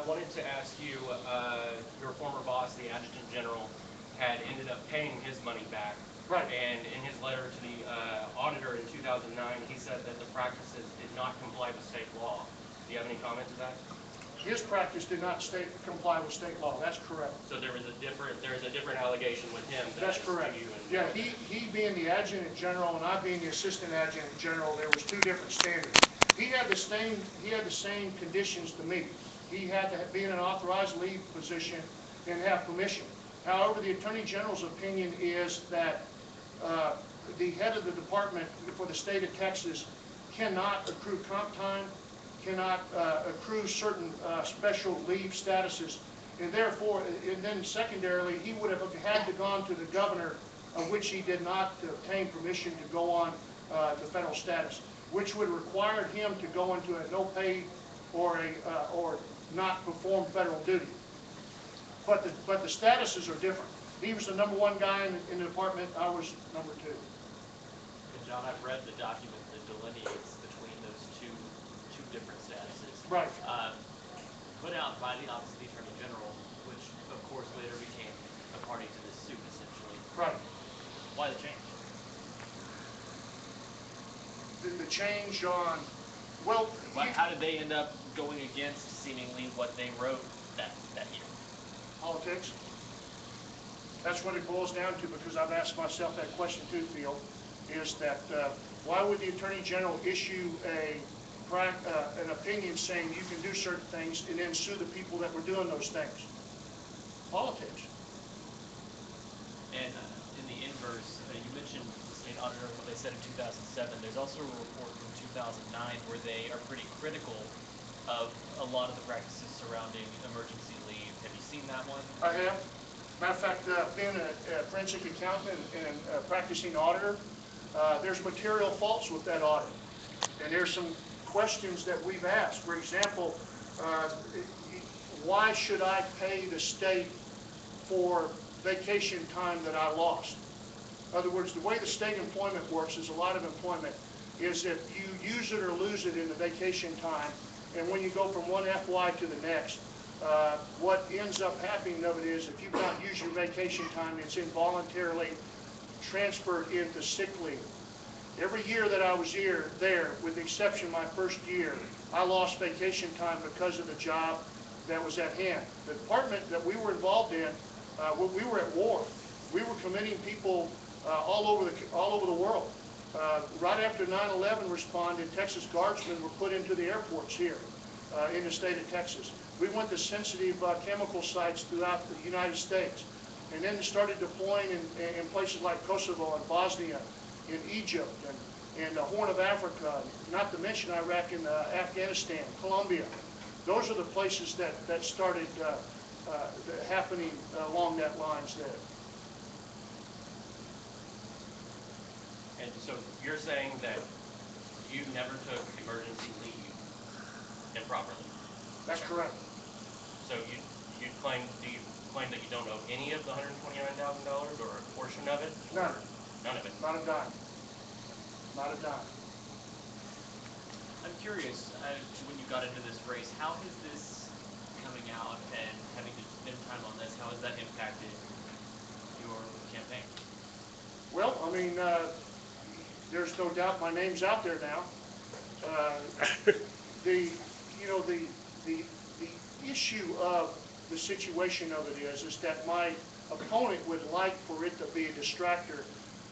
wanted to ask you, your former boss, the Adjutant General, had ended up paying his money back. Right. And in his letter to the auditor in 2009, he said that the practices did not comply with state law. Do you have any comment to that? His practice did not comply with state law. That's correct. So there is a different allegation with him. That's correct. Yeah, he being the Adjutant General and I being the Assistant Adjutant General, there was two different standards. He had the same conditions to meet. He had to be in an authorized leave position and have permission. However, the Attorney General's opinion is that the head of the department for the state of Texas cannot accrue comp time, cannot accrue certain special leave statuses, and therefore, and then secondarily, he would have had to gone to the governor, of which he did not obtain permission to go on the federal status, which would require him to go into a no pay or not perform federal duty. But the statuses are different. He was the #1 guy in the department. I was #2. And John, I've read the document that delineates between those two different statuses. Right. Put out by the Office of the Attorney General, which of course later became a party to this suit, essentially. Right. Why the change? The change on, well, How did they end up going against seemingly what they wrote that year? politics. That's what it boils down to, because I've asked myself that question too, Phil, is that why would the Attorney General issue an opinion saying you can do certain things and then sue the people that were doing those things? Politics. And in the inverse, you mentioned the state auditor, what they said in 2007. There's also a report from 2009 where they are pretty critical of a lot of the practices surrounding emergency leave. Have you seen that one? I have. Matter of fact, being a forensic accountant and practicing auditor, there's material faults with that audit. And there's some questions that we've asked. For example, why should I pay the state for vacation time that I lost? In other words, the way the state employment works is a lot of employment is if you use it or lose it in the vacation time, and when you go from one FY to the next, what ends up happening of it is if you've not used your vacation time, it's involuntarily transferred into sick leave. Every year that I was there, with the exception of my first year, I lost vacation time because of the job that was at hand. The department that we were involved in, we were at war. We were committing people all over the world. Right after 9/11 responded, Texas Guardsmen were put into the airports here in the state of Texas. We went to sensitive chemical sites throughout the United States, and then started deploying in places like Kosovo and Bosnia, in Egypt, and the Horn of Africa, not to mention Iraq and Afghanistan, Colombia. Those are the places that started happening along that lines there. And so you're saying that you never took emergency leave improperly? That's correct. So do you claim that you don't owe any of the $129,000 or a portion of it? None. None of it? Not a dime. Not a dime. I'm curious, when you got into this race, how has this coming out and having to spend time on this, how has that impacted your campaign? Well, I mean, there's no doubt my name's out there now. The issue of the situation of it is that my opponent would like for it to be a distractor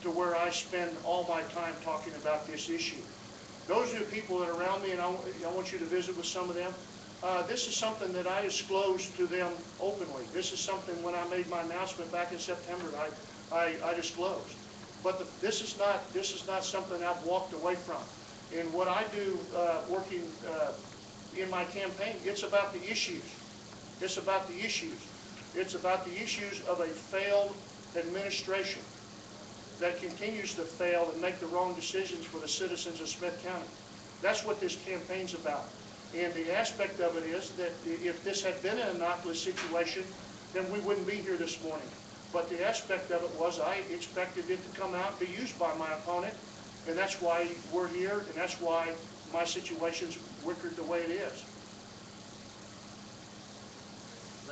to where I spend all my time talking about this issue. Those are the people that are around me, and I want you to visit with some of them. This is something that I disclosed to them openly. This is something when I made my announcement back in September, I disclosed. But this is not something I've walked away from. And what I do working in my campaign, it's about the issues. It's about the issues. It's about the issues of a failed administration that continues to fail and make the wrong decisions for the citizens of Smith County. That's what this campaign's about. And the aspect of it is that if this had been an innocuous situation, then we wouldn't be here this morning. But the aspect of it was I expected it to come out and be used by my opponent, and that's why we're here, and that's why my situation's wickered the way it is.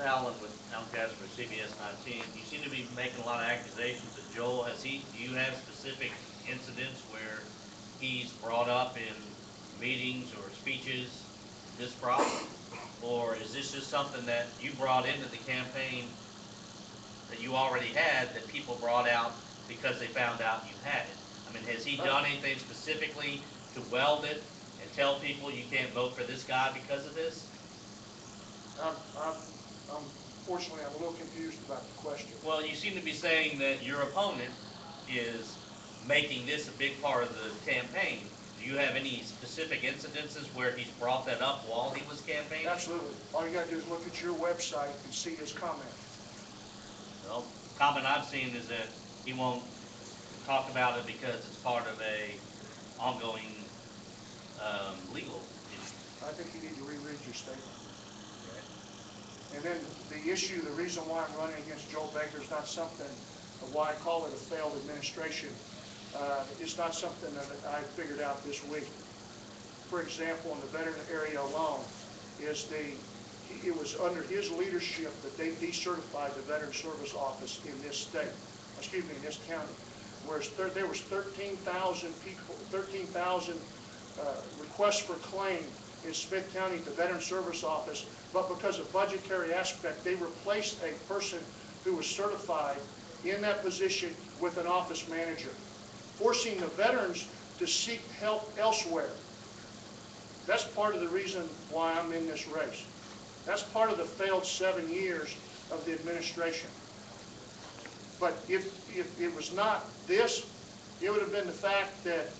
Allen with Comcast for CBS 19. You seem to be making a lot of accusations that Joel, do you have specific incidents where he's brought up in meetings or speeches this problem? Or is this just something that you brought into the campaign that you already had that people brought out because they found out you had it? I mean, has he done anything specifically to weld it and tell people you can't vote for this guy because of this? Unfortunately, I'm a little confused about the question. Well, you seem to be saying that your opponent is making this a big part of the campaign. Do you have any specific incidences where he's brought that up while he was campaigning? Absolutely. All you got to do is look at your website and see his comment. Well, the comment I've seen is that he won't talk about it because it's part of a ongoing legal issue. I think you need to reread your statement. And then the issue, the reason why I'm running against Joel Baker is not something, why I call it a failed administration. It's not something that I figured out this week. For example, in the veteran area alone, it was under his leadership that they decertified the Veteran Service Office in this state, in this county. Whereas there was 13,000 people, 13,000 requests for claim in Smith County at the Veteran Service Office, but because of budgetary aspect, they replaced a person who was certified in that position with an office manager, forcing the veterans to seek help elsewhere. That's part of the reason why I'm in this race. That's part of the failed 7 years of the administration. But if it was not this, it would have been the fact that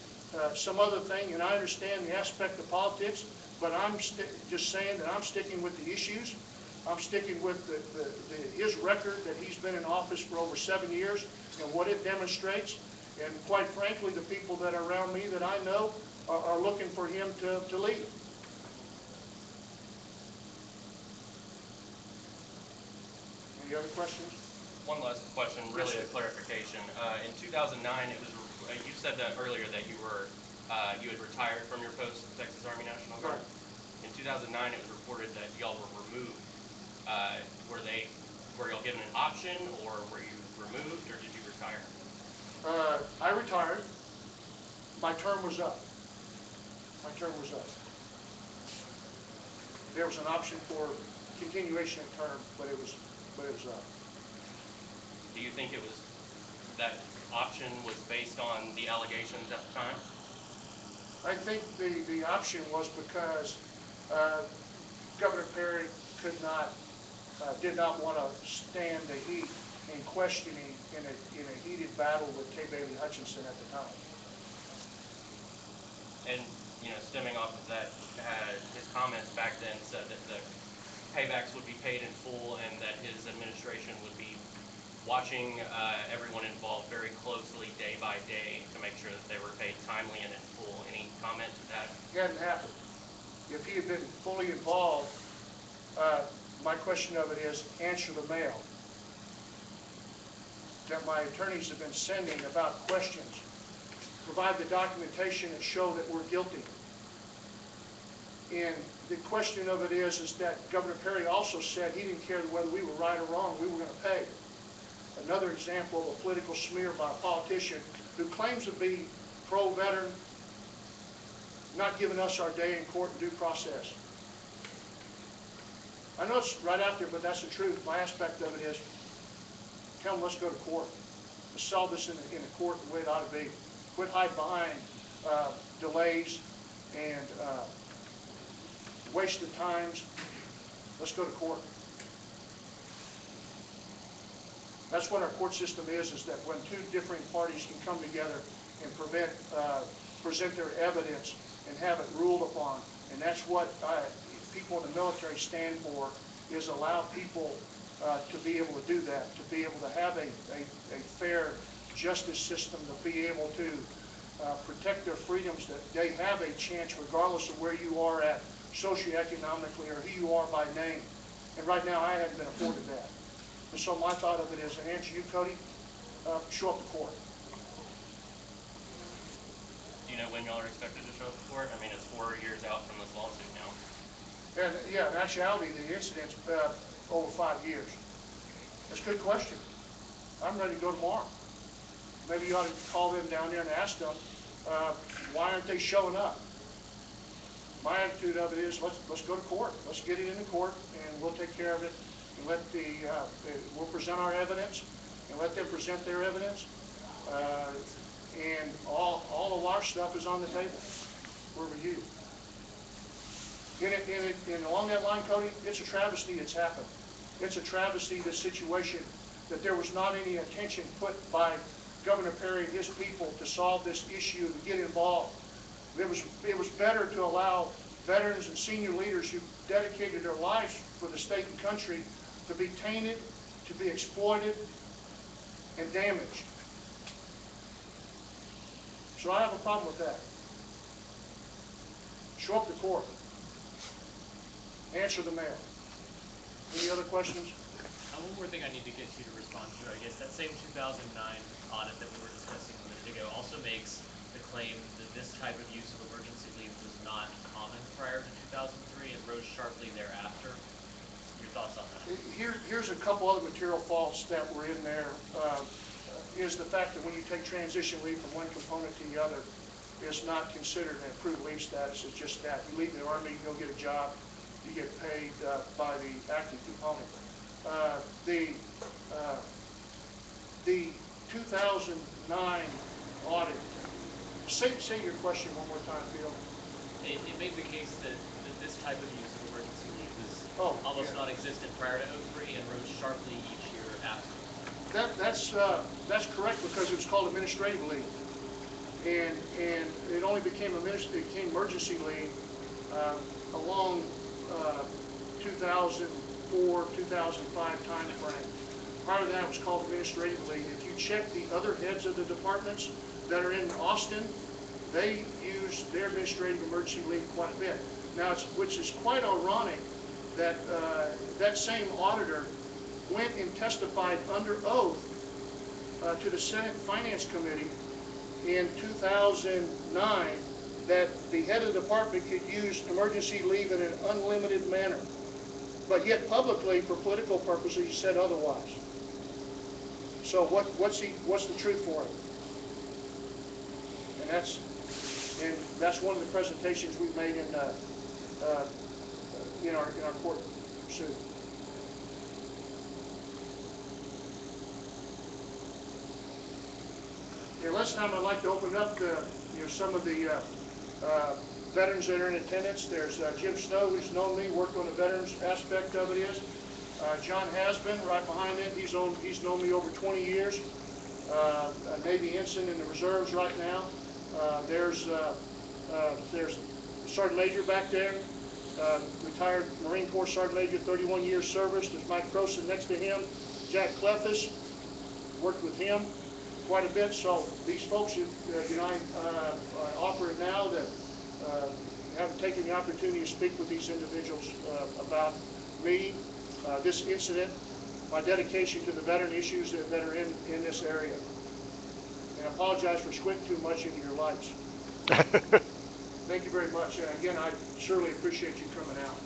some other thing, and I understand the aspect of politics, but I'm just saying that I'm sticking with the issues. I'm sticking with his record that he's been in office for over 7 years and what it demonstrates. And quite frankly, the people that are around me that I know are looking for him to lead. Any other questions? One last question, really a clarification. In 2009, it was you said that earlier that you had retired from your post, Texas Army National Guard. Right. In 2009, it was reported that y'all were removed. Were y'all given an option, or were you removed, or did you retire? I retired. My term was up. There was an option for continuation of term, but it was up. Do you think that option was based on the allegations at the time? I think the option was because Governor Perry did not want to stand the heat in questioning in a heated battle with Kay Bailey Hutchinson at the time. And stemming off of that, his comments back then said that the paybacks would be paid in full, and that his administration would be watching everyone involved very closely day by day to make sure that they were paid timely and in full. Any comment to that? It hadn't happened. If he had been fully involved, my question of it is, answer the mail that my attorneys have been sending about questions. Provide the documentation that show that we're guilty. And the question of it is that Governor Perry also said he didn't care whether we were right or wrong, we were going to pay. Another example of a political smear by a politician who claims to be pro-veteran, not giving us our day in court and due process. I know it's right out there, but that's the truth. My aspect of it is, tell them let's go to court. Let's solve this in a court the way it ought to be. Quit hiding behind delays and wasted times. Let's go to court. That's what our court system is that when two differing parties can come together and present their evidence and have it ruled upon. And that's what people in the military stand for, is allow people to be able to do that, to be able to have a fair justice system, to be able to protect their freedoms, that they have a chance regardless of where you are at socioeconomically or who you are by name. And right now I haven't been afforded that. And so my thought of it is, to answer you, Cody, show up to court. Do you know when y'all are expected to show up to court? I mean, it's 4 years out from this lawsuit now. And yeah, in actuality, the incidents, over 5 years? That's a good question. I'm ready to go tomorrow. Maybe you ought to call them down there and ask them, why aren't they showing up? My attitude of it is, let's go to court. Let's get it into court, and we'll take care of it. And we'll present our evidence, and let them present their evidence. And all of our stuff is on the table for review. And along that line, Cody, it's a travesty it's happened. It's a travesty, this situation, that there was not any attention put by Governor Perry and his people to solve this issue, to get involved. It was better to allow veterans and senior leaders who dedicated their lives for the state and country to be tainted, to be exploited, and damaged. So I have a problem with that. Show up to court. Answer the mail. Any other questions? One more thing I need to get you to respond to, I guess, that same 2009 audit that we were discussing a minute ago also makes the claim that this type of use of emergency leave was not common prior to 2003 and rose sharply thereafter. Your thoughts on that? Here's a couple other material faults that were in there. Is the fact that when you take transition leave from one component to the other, is not considered an approved leave status. It's just that. You leave the Army, you go get a job, you get paid by the active component. The 2009 audit, say your question one more time, Bill. It made the case that this type of use of emergency leave was almost yeah. non-existent prior to 2003 and rose sharply each year after. That's correct, because it was called administrative leave, and it only became emergency leave along 2004, 2005 time frame. Prior to that, it was called administrative leave. If you check the other heads of the departments that are in Austin, they use their administrative emergency leave quite a bit. Now, which is quite ironic that that same auditor went and testified under oath to the Senate Finance Committee in 2009 that the head of the department could use emergency leave in an unlimited manner. But yet publicly, for political purposes, he said otherwise. So what's the truth for it? And that's one of the presentations we've made in our court suit. Okay, last time I'd like to open up some of the veterans that are in attendance. There's Jim Snow, who's known me, worked on the veterans aspect of it. John Hasbin, right behind him, he's known me over 20 years. A Navy ensign in the reserves right now. There's Sergeant Major back there, retired Marine Corps Sergeant Major, 31 years service. There's Mike Croson next to him. Jack Clefis, worked with him quite a bit. So these folks, I offer it now that haven't taken the opportunity to speak with these individuals about me, this incident, my dedication to the veteran issues that are in this area. And I apologize for squinting too much into your lights. Thank you very much. And again, I surely appreciate you coming out.